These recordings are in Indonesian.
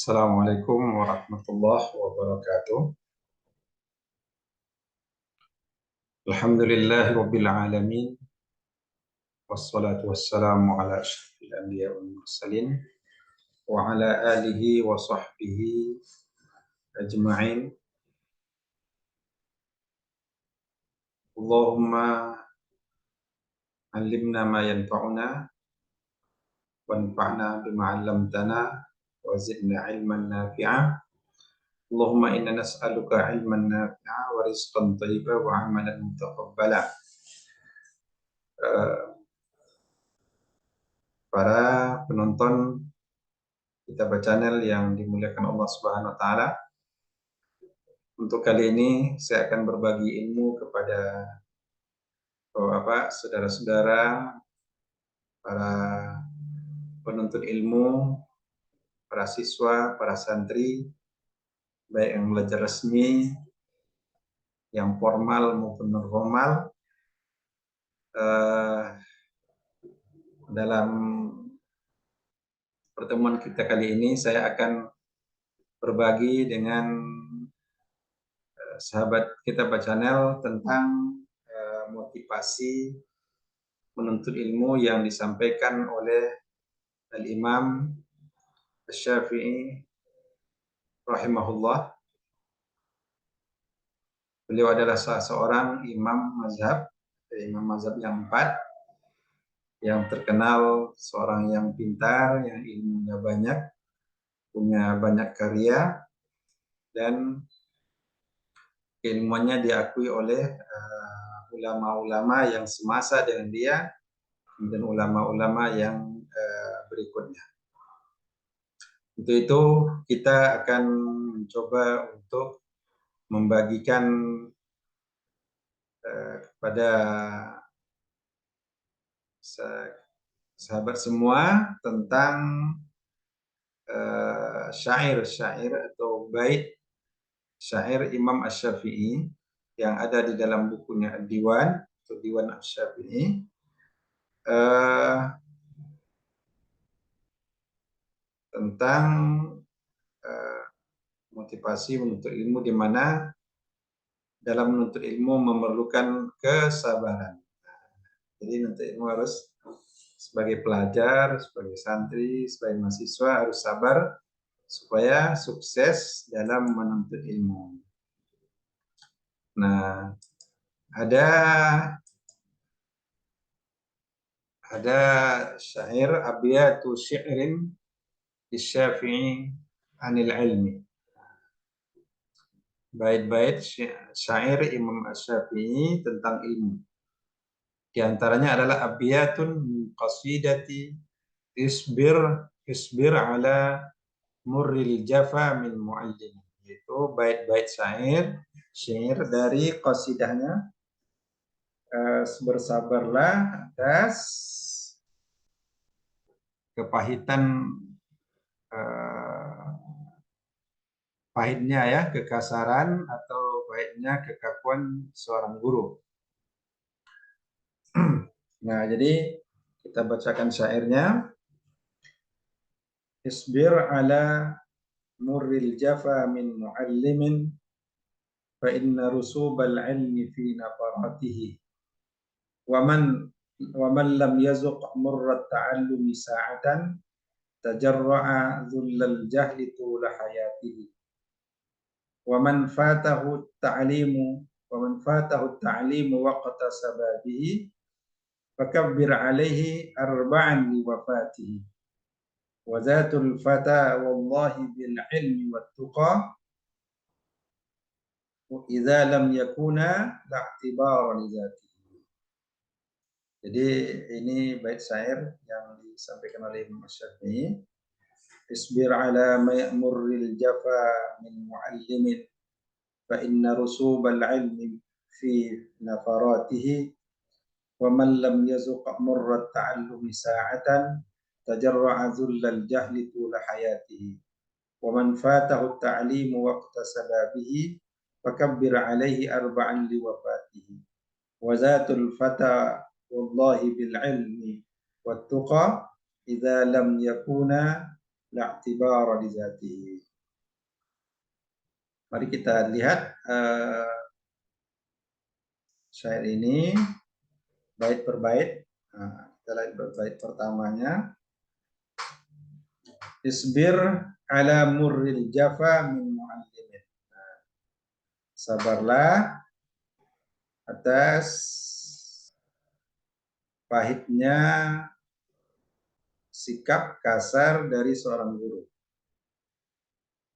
Assalamualaikum warahmatullahi wabarakatuh. Alhamdulillahi rabbil alamin. Wassalatu wassalamu ala asyrafil anbiya wal mursalin wa ala alihi wa sahbihi ajma'in. Allahumma allimna ma yanfa'una wanfa'na bima 'allamtana wa zidna ilman nafi'a. Allahumma inna nas'aluka ilman nafi'a wa rizqan thayyiban wa 'amalan mutaqabbala. Para penonton Kitab Channel yang dimuliakan Allah Subhanahu wa taala. Untuk kali ini saya akan berbagi ilmu kepada saudara-saudara, para penuntut ilmu, para siswa, para santri, baik yang belajar resmi, yang formal maupun non formal. Dalam pertemuan kita kali ini saya akan berbagi dengan sahabat Kitab Channel tentang motivasi menuntut ilmu yang disampaikan oleh Al-Imam Asy-Syafi'i rahimahullah. Beliau adalah salah seorang imam mazhab yang 4, yang terkenal seorang yang pintar, yang ilmunya banyak, punya banyak karya, dan ilmunya diakui oleh ulama-ulama yang semasa dengan dia dan ulama-ulama yang berikutnya. Untuk itu kita akan mencoba untuk membagikan kepada sahabat semua tentang syair-syair atau bait syair Imam Asy-Syafi'i yang ada di dalam bukunya Ad-Diwan atau Diwan Asy-Syafi'i, tentang motivasi menuntut ilmu, di mana dalam menuntut ilmu memerlukan kesabaran. Jadi menuntut ilmu harus sebagai pelajar, sebagai santri, sebagai mahasiswa harus sabar supaya sukses dalam menuntut ilmu. Nah, ada syair Abiyatu Syi'rin Asy-Syafi'i anil ilmi. Bait-bait syair Imam Asy-Syafi'i tentang ilmu. Di antaranya adalah abiyatun qasidati isbir ala murril jafa min muallim. Itu bait-bait syair dari qasidahnya, bersabarlah atas kepahitan, pahitnya ya, kekasaran atau pahitnya kekakuan seorang guru. Nah, jadi kita bacakan syairnya. Isbir ala murril jafa min muallimin fa inna rusubal ilmi fi nafaratihi wa man lam yazuq murrat ta'allumi sa'atan tajarra'a dhullal jahli tula hayatihi wa man fatahu at-ta'limu waqta sababihi fakabbir alaihi arba'an li wafatihi wa zatul fata wallahi bil ilmi wat tuqa idza lam yakuna la'tibara li zatihi. Jadi ini bait syair yang disampaikan oleh Imam Asy-Syafi'i. Isbir ala ma ya'murril jafa min muallimin fa inna rusubal ilmi fi nafaratihi wa man lam yazuq murrat ta'allumi sa'atan tajarra'a dhullal jahli tula hayatihi wa man fatahu at-ta'limu waqta sababihi fakabbir alaihi arba'an li wafatihi wa zatul fata wallahi bil ilmi wat tuqa idza lam yakuna la i'tibara li dzatihi. Mari kita lihat syair ini bait per bait. Nah, kita lihat bait pertamanya. Isbir ala murril jafa min muallimin. Nah, sabarlah atas pahitnya sikap kasar dari seorang guru.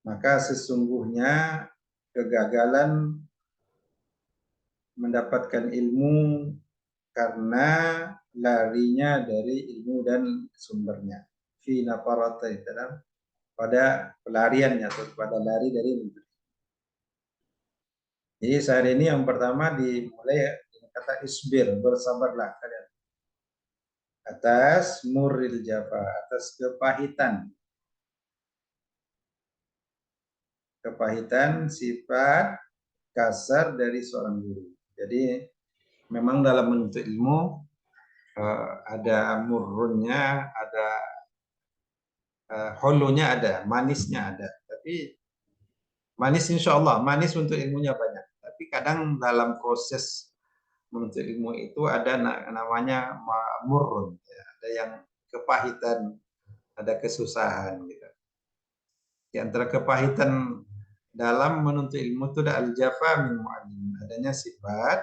Maka sesungguhnya kegagalan mendapatkan ilmu karena larinya dari ilmu dan sumbernya. Fi nafarata dalam pada pelariannya atau pada lari dari ilmu. Jadi saat ini yang pertama dimulai dengan kata isbir, bersabarlah kalian atas murril jafa, atas kepahitan sifat kasar dari seorang guru. Jadi memang dalam menuntut ilmu ada murrunnya, ada holunya, ada manisnya, ada. Tapi manis insya Allah, manis untuk ilmunya banyak. Tapi kadang dalam proses menuntut ilmu itu ada namanya murrun, ya. Ada yang kepahitan, ada kesusahan. Gitu. Di antara kepahitan dalam menuntut ilmu itu ada al-jafa min mu'allim. Adanya sifat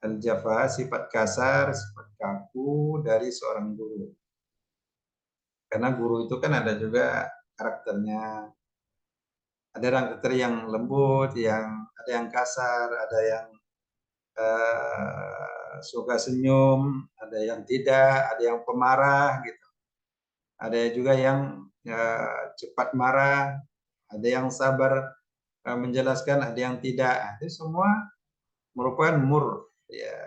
al-jafa, sifat kasar, sifat kaku dari seorang guru. Karena guru itu kan ada juga karakternya. Ada karakter yang lembut, ada yang kasar, ada yang suka senyum, ada yang tidak, ada yang pemarah gitu. Ada juga yang cepat marah, ada yang sabar menjelaskan, ada yang tidak. Itu semua merupakan mur. Ya,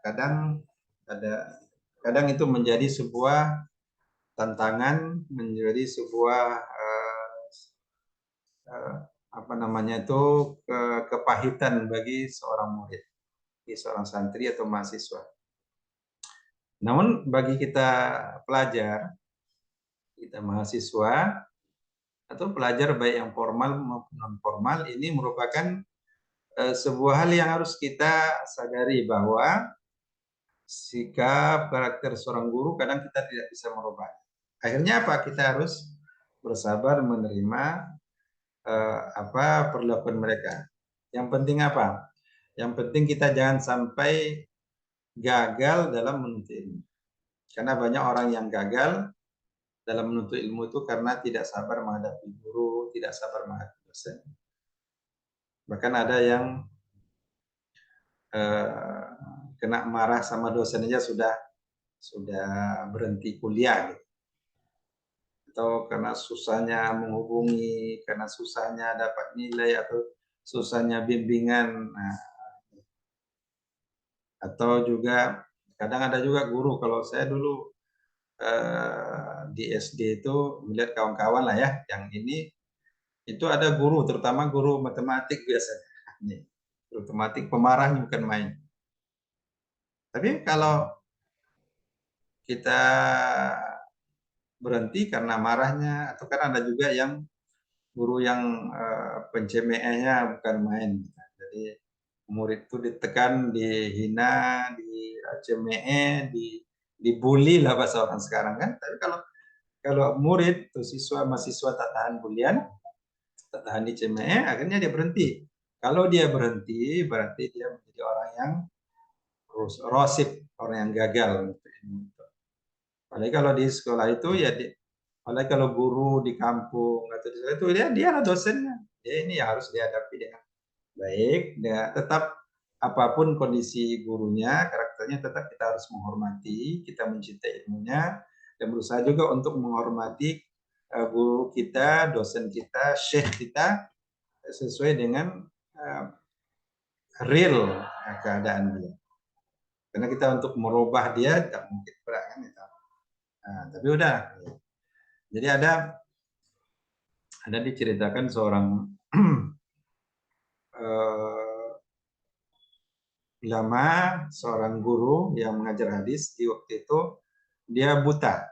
kadang itu menjadi sebuah tantangan, menjadi sebuah apa namanya itu kepahitan bagi seorang murid, bagi seorang santri atau mahasiswa. Namun bagi kita pelajar, kita mahasiswa atau pelajar baik yang formal maupun non formal, ini merupakan sebuah hal yang harus kita sadari bahwa sikap karakter seorang guru kadang kita tidak bisa merubah. Akhirnya apa? Kita harus bersabar menerima apa perlakuan mereka. Yang penting apa? Yang penting kita jangan sampai gagal dalam menuntut ilmu. Karena banyak orang yang gagal dalam menuntut ilmu itu karena tidak sabar menghadapi guru, tidak sabar menghadapi dosen. Bahkan ada yang kena marah sama dosen aja sudah berhenti kuliah gitu. Atau karena susahnya menghubungi, karena susahnya dapat nilai atau susahnya bimbingan. Nah, atau juga kadang ada juga guru, kalau saya dulu di SD itu melihat kawan-kawan lah ya, yang ini itu ada guru, terutama guru matematik biasanya. Nih, guru matematik pemarahnya bukan main. Tapi kalau kita berhenti karena marahnya, atau kan ada juga yang guru yang pencemehnya bukan main. Jadi murid itu ditekan, dihina, dicemeh, dibully lah bahasa orang sekarang kan. Tapi kalau murid atau mahasiswa tak tahan bulian, tak tahan dicemeh, akhirnya dia berhenti. Kalau dia berhenti, berarti dia menjadi orang yang rosip, orang yang gagal. Apalagi kalau di sekolah itu ya, apalagi kalau guru di kampung atau di sekolah itu dia adalah dosennya. Dia ini yang harus dihadapi dengan baik. Dia tetap apapun kondisi gurunya, karakternya tetap kita harus menghormati, kita mencintai ilmunya, dan berusaha juga untuk menghormati guru kita, dosen kita, syekh kita sesuai dengan real keadaan dia. Karena kita untuk merubah dia tidak mungkin berat kan itu. Nah, tapi udah. Jadi ada diceritakan seorang ulama, seorang guru yang mengajar hadis di waktu itu dia buta.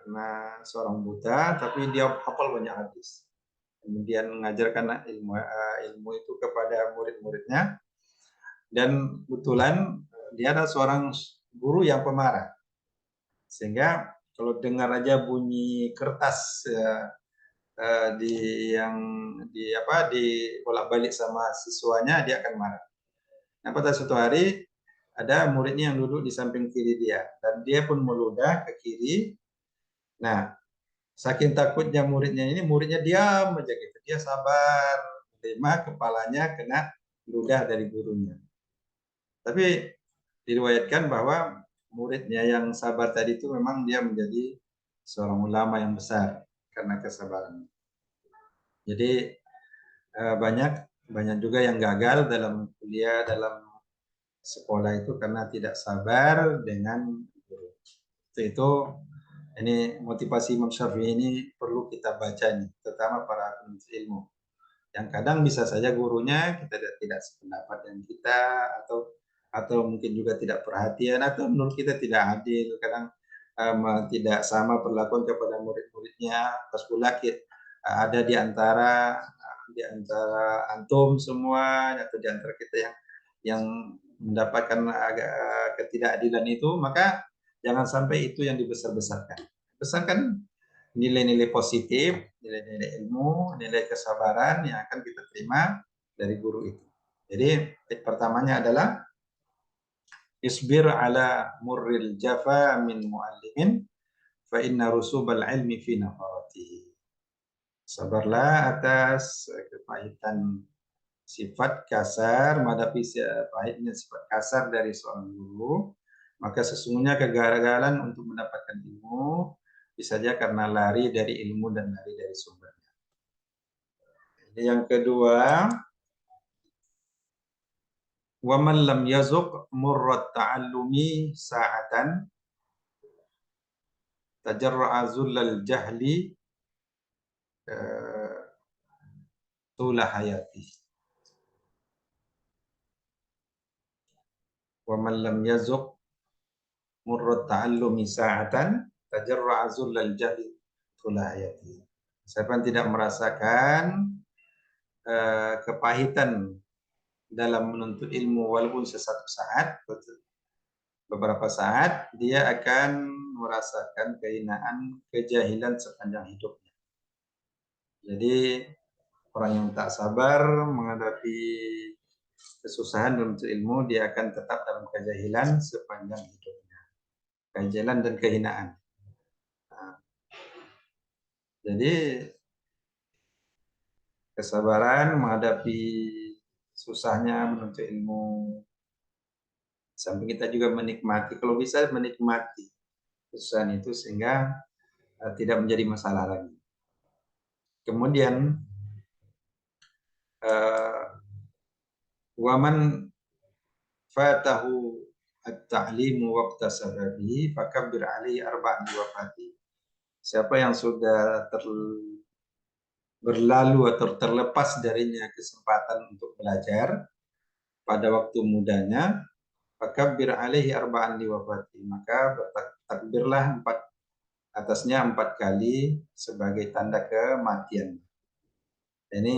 karena seorang buta, tapi dia hafal banyak hadis. Kemudian mengajarkan ilmu itu kepada murid-muridnya, dan kebetulan dia adalah seorang guru yang pemarah, sehingga kalau dengar aja bunyi kertas di yang bolak-balik sama siswanya, dia akan marah. Nah, pada suatu hari ada muridnya yang duduk di samping kiri dia, dan dia pun meludah ke kiri. Nah, saking takutnya muridnya diam aja gitu. Dia sabar, terima kepalanya kena ludah dari gurunya. Tapi diriwayatkan bahwa muridnya yang sabar tadi itu memang dia menjadi seorang ulama yang besar karena kesabarannya. Jadi banyak juga yang gagal dalam kuliah, dalam sekolah itu karena tidak sabar dengan guru. Itu ini motivasi Imam Syafi'i ini perlu kita baca nih, terutama para penuntut ilmu. Yang kadang bisa saja gurunya kita tidak sependapat dengan kita, atau mungkin juga tidak perhatian, atau menurut kita tidak adil. Kadang tidak sama perlakuan kepada murid-muridnya. Pas pula ada di antara antum semua, atau di antara kita yang mendapatkan ketidakadilan itu, maka jangan sampai itu yang dibesar-besarkan. Besarkan nilai-nilai positif, nilai-nilai ilmu, nilai kesabaran yang akan kita terima dari guru itu. Jadi pertamanya adalah isbir ala murril jafa min muallimin fa inna rusubal ilmi fi nafarati. Sabarlah atas kepahitan sifat kasar, menghadapi pahitnya sifat kasar dari seorang guru, maka sesungguhnya kegagalan untuk mendapatkan ilmu bisa saja karena lari dari ilmu dan lari dari sumbernya. Yang kedua, wa man lam yazuq murrat ta'allumi sa'atan tajarra'a zullal jahli tula hayati. Wa man lam yazuq murrat ta'allumi sa'atan tajarra'a zullal jahli tula hayati. Siapa yang tidak merasakan kepahitan dalam menuntut ilmu walaupun sesuatu saat, beberapa saat, dia akan merasakan kehinaan, kejahilan sepanjang hidupnya. Jadi orang yang tak sabar menghadapi kesusahan dalam menuntut ilmu, dia akan tetap dalam kejahilan sepanjang hidupnya. Kejahilan dan kehinaan. Nah, jadi kesabaran menghadapi susahnya menuntut ilmu, sampai kita juga menikmati, kalau bisa menikmati kesusahan itu sehingga tidak menjadi masalah lagi. Kemudian waman fatahu at-ta'limu waqta sababi fakabbir alaihi arba'an wafati. Siapa yang sudah berlalu atau terlepas darinya kesempatan untuk belajar pada waktu mudanya, fakabbir alaihi arba'an wafati, maka bertakbirlah atasnya 4 kali sebagai tanda kematian. Ini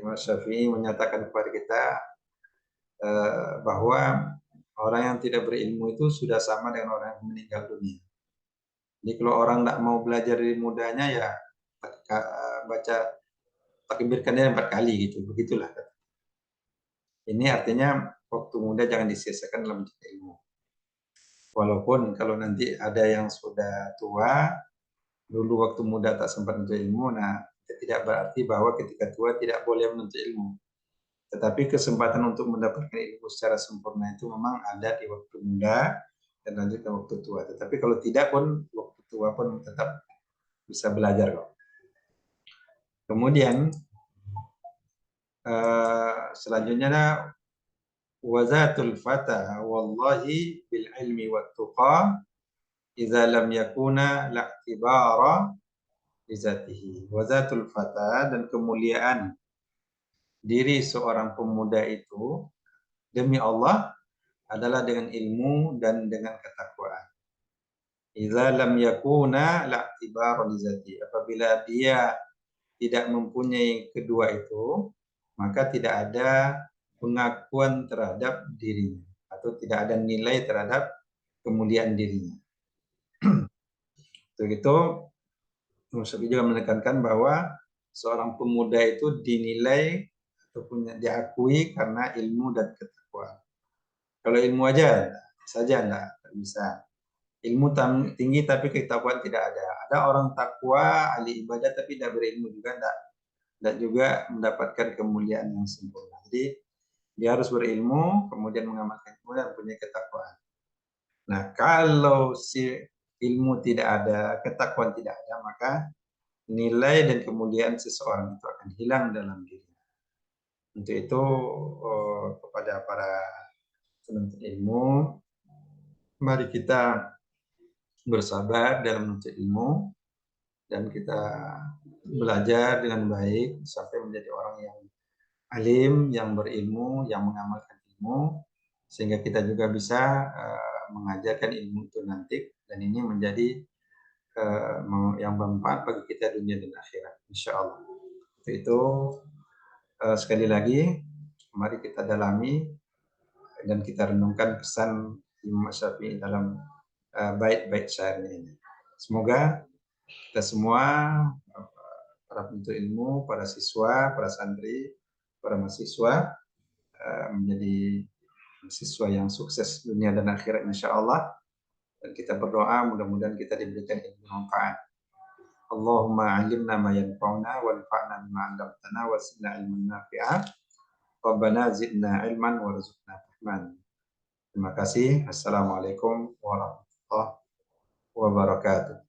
Imam Syafi'i menyatakan kepada kita bahwa orang yang tidak berilmu itu sudah sama dengan orang yang meninggal dunia. Jadi kalau orang tidak mau belajar dari mudanya, ya baca takbirkannya 4 kali gitu, begitulah. Ini artinya waktu muda jangan disia-siakan dalam mencari ilmu. Walaupun kalau nanti ada yang sudah tua, dulu waktu muda tak sempat menuntut ilmu, nah tidak berarti bahwa ketika tua tidak boleh menuntut ilmu. Tetapi kesempatan untuk mendapatkan ilmu secara sempurna itu memang ada di waktu muda dan lanjut ke waktu tua. Tetapi kalau tidak pun, waktu tua pun tetap bisa belajar kok. Kemudian selanjutnya, wazatul fata wallahi bil ilmi wat tuqa idza lam yakuna la'tibara li zatihi. Wazatul fata, dan kemuliaan diri seorang pemuda itu demi Allah adalah dengan ilmu dan dengan ketakwaan. Idza lam yakuna la'tibar li zati. Apabila dia tidak mempunyai kedua itu, maka tidak ada pengakuan terhadap dirinya atau tidak ada nilai terhadap kemuliaan dirinya. Untuk itu, Musabi juga menekankan bahwa seorang pemuda itu dinilai ataupun diakui karena ilmu dan ketakwaan. Kalau ilmu aja saja enggak bisa. Ilmu tinggi tapi ketakwaan tidak ada. Ada orang takwa, ahli ibadah tapi tidak berilmu juga enggak juga mendapatkan kemuliaan yang sempurna. Jadi dia harus berilmu, kemudian mengamalkan ilmu dan punya ketakwaan. Nah, kalau si ilmu tidak ada, ketakwaan tidak ada, maka nilai dan kemuliaan seseorang itu akan hilang dalam dirinya. Untuk itu kepada para penuntut ilmu, mari kita bersabar dalam menuntut ilmu dan kita belajar dengan baik sampai menjadi orang yang alim, yang berilmu, yang mengamalkan ilmu, sehingga kita juga bisa mengajarkan ilmu itu nanti, dan ini menjadi yang bermanfaat bagi kita dunia dan akhirat, insya Allah. Itu sekali lagi, mari kita dalami dan kita renungkan pesan Imam Syafi'i dalam bait-bait syairnya ini. Semoga kita semua, para penuntut ilmu, para siswa, para santri, para mahasiswa, menjadi siswa yang sukses dunia dan akhirat insya Allah. Dan kita berdoa mudah-mudahan kita diberikan ilmu manfaat. Allahumma alimna ma yanfa'una wanfa'na bima 'allamtana wa zidna ilman nafi'a. Rabbana zidna ilman warzuqna fahman. Terima kasih. Assalamualaikum warahmatullahi wabarakatuh.